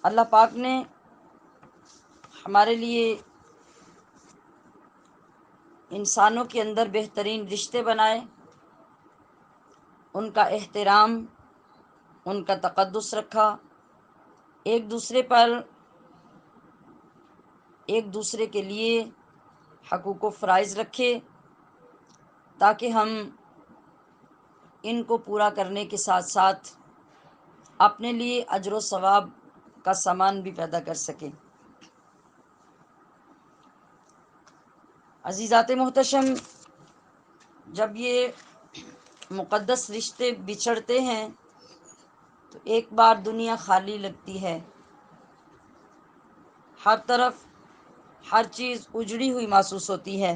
اللہ پاک نے ہمارے لیے انسانوں کے اندر بہترین رشتے بنائے، ان کا احترام، ان کا تقدس رکھا، ایک دوسرے پر ایک دوسرے کے لیے حقوق و فرائض رکھے، تاکہ ہم ان کو پورا کرنے کے ساتھ ساتھ اپنے لیے اجر و ثواب کا سامان بھی پیدا کر سکیں۔ عزیزات محتشم، جب یہ مقدس رشتے بچھڑتے ہیں تو ایک بار دنیا خالی لگتی ہے، ہر طرف ہر چیز اجڑی ہوئی محسوس ہوتی ہے،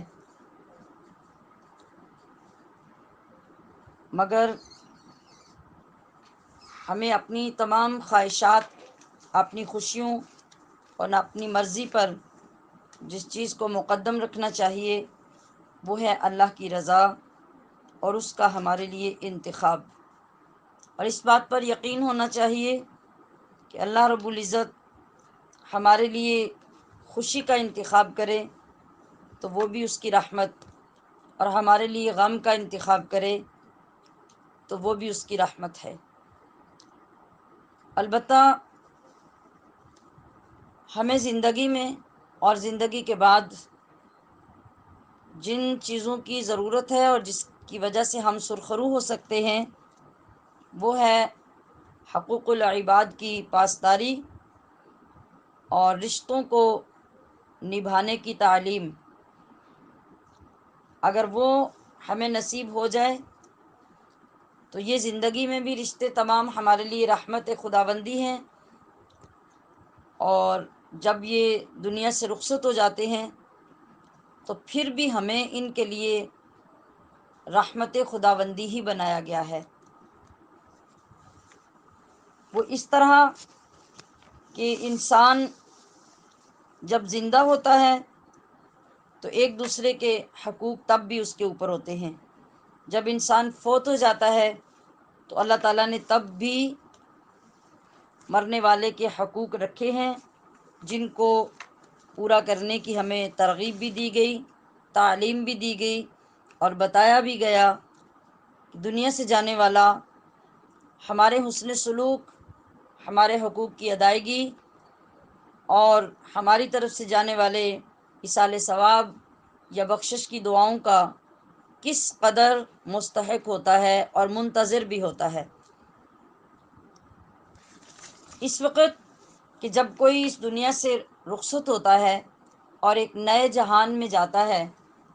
مگر ہمیں اپنی تمام خواہشات، اپنی خوشیوں اور اپنی مرضی پر جس چیز کو مقدم رکھنا چاہیے وہ ہے اللہ کی رضا اور اس کا ہمارے لیے انتخاب، اور اس بات پر یقین ہونا چاہیے کہ اللہ رب العزت ہمارے لیے خوشی کا انتخاب کرے تو وہ بھی اس کی رحمت، اور ہمارے لیے غم کا انتخاب کرے تو وہ بھی اس کی رحمت ہے۔ البتہ ہمیں زندگی میں اور زندگی کے بعد جن چیزوں کی ضرورت ہے اور جس کی وجہ سے ہم سرخرو ہو سکتے ہیں وہ ہے حقوق العباد کی پاسداری اور رشتوں کو نبھانے کی تعلیم۔ اگر وہ ہمیں نصیب ہو جائے تو یہ زندگی میں بھی رشتے تمام ہمارے لیے رحمت خداوندی ہیں، اور جب یہ دنیا سے رخصت ہو جاتے ہیں تو پھر بھی ہمیں ان کے لیے رحمت خداوندی ہی بنایا گیا ہے۔ وہ اس طرح کہ انسان جب زندہ ہوتا ہے تو ایک دوسرے کے حقوق تب بھی اس کے اوپر ہوتے ہیں، جب انسان فوت ہو جاتا ہے تو اللہ تعالیٰ نے تب بھی مرنے والے کے حقوق رکھے ہیں، جن کو پورا کرنے کی ہمیں ترغیب بھی دی گئی، تعلیم بھی دی گئی، اور بتایا بھی گیا کہ دنیا سے جانے والا ہمارے حسن سلوک، ہمارے حقوق کی ادائیگی اور ہماری طرف سے جانے والے ایصال ثواب یا بخشش کی دعاؤں کا کس قدر مستحق ہوتا ہے اور منتظر بھی ہوتا ہے۔ اس وقت کہ جب کوئی اس دنیا سے رخصت ہوتا ہے اور ایک نئے جہان میں جاتا ہے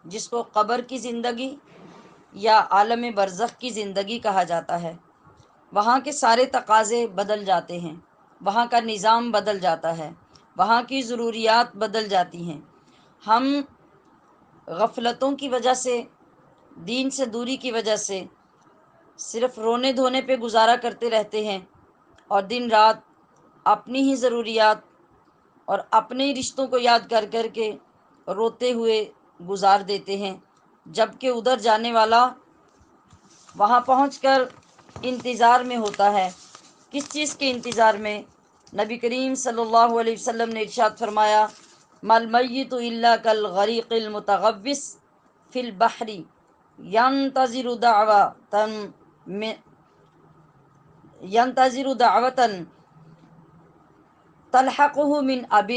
جس کو قبر کی زندگی یا عالم برزخ کی زندگی کہا جاتا ہے، وہاں کے سارے تقاضے بدل جاتے ہیں، وہاں کا نظام بدل جاتا ہے، وہاں کی ضروریات بدل جاتی ہیں۔ ہم غفلتوں کی وجہ سے، دین سے دوری کی وجہ سے صرف رونے دھونے پہ گزارا کرتے رہتے ہیں، اور دن رات اپنی ہی ضروریات اور اپنے ہی رشتوں کو یاد کر کر کے روتے ہوئے گزار دیتے ہیں، جبکہ ادھر جانے والا وہاں پہنچ کر انتظار میں ہوتا ہے۔ کس چیز کے انتظار میں؟ نبی کریم صلی اللہ علیہ وسلم نے ارشاد فرمایا، مل میت الا کالغریق المتغوص فی البحر ینتظر دعوة تلحقه من اب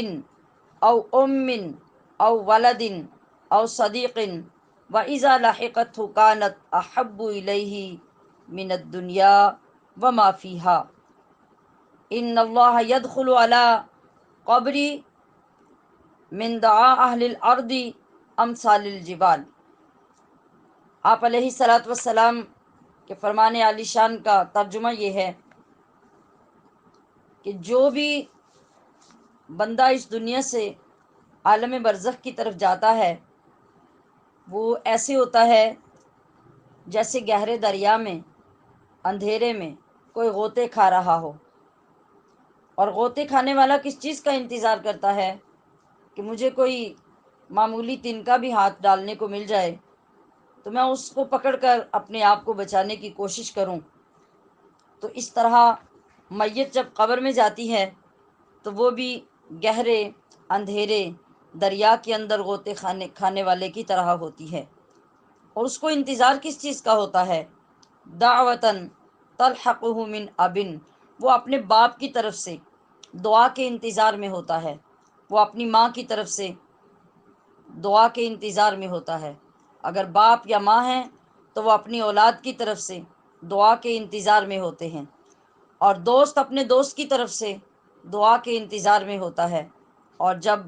او ام او ولد او صدیق واذا لحقته كانت احب الیہ من الدنیا وما فیها ان اللہ يدخل على قبری من دعا اہل الارض امثال الجبال۔ آپ علیہ الصلاۃ والسلام کے فرمان عالی شان کا ترجمہ یہ ہے کہ جو بھی بندہ اس دنیا سے عالم برزخ کی طرف جاتا ہے وہ ایسے ہوتا ہے جیسے گہرے دریا میں اندھیرے میں کوئی غوطے کھا رہا ہو، اور غوطے کھانے والا کس چیز کا انتظار کرتا ہے کہ مجھے کوئی معمولی تنکا بھی ہاتھ ڈالنے کو مل جائے تو میں اس کو پکڑ کر اپنے آپ کو بچانے کی کوشش کروں۔ تو اس طرح میت جب قبر میں جاتی ہے تو وہ بھی گہرے اندھیرے دریا کے اندر غوطے کھانے والے کی طرح ہوتی ہے۔ اور اس کو انتظار کس چیز کا ہوتا ہے؟ دعوتاً تلحقہ من ابن، وہ اپنے باپ کی طرف سے دعا کے انتظار میں ہوتا ہے، وہ اپنی ماں کی طرف سے دعا کے انتظار میں ہوتا ہے۔ اگر باپ یا ماں ہیں تو وہ اپنی اولاد کی طرف سے دعا کے انتظار میں ہوتے ہیں، اور دوست اپنے دوست کی طرف سے دعا کے انتظار میں ہوتا ہے۔ اور جب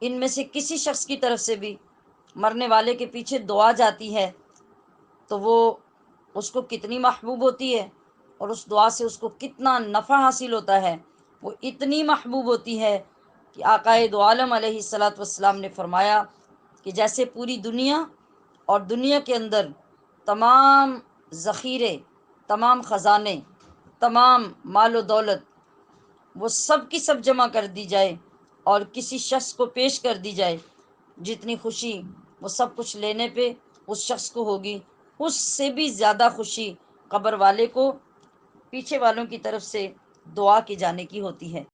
ان میں سے کسی شخص کی طرف سے بھی مرنے والے کے پیچھے دعا جاتی ہے تو وہ اس کو کتنی محبوب ہوتی ہے، اور اس دعا سے اس کو کتنا نفع حاصل ہوتا ہے۔ وہ اتنی محبوب ہوتی ہے کہ آقائے دو عالم علیہ الصلاۃ والسلام نے فرمایا کہ جیسے پوری دنیا اور دنیا کے اندر تمام ذخیرے، تمام خزانے، تمام مال و دولت وہ سب کی سب جمع کر دی جائے اور کسی شخص کو پیش کر دی جائے، جتنی خوشی وہ سب کچھ لینے پہ اس شخص کو ہوگی، اس سے بھی زیادہ خوشی قبر والے کو پیچھے والوں کی طرف سے دعا کی جانے کی ہوتی ہے۔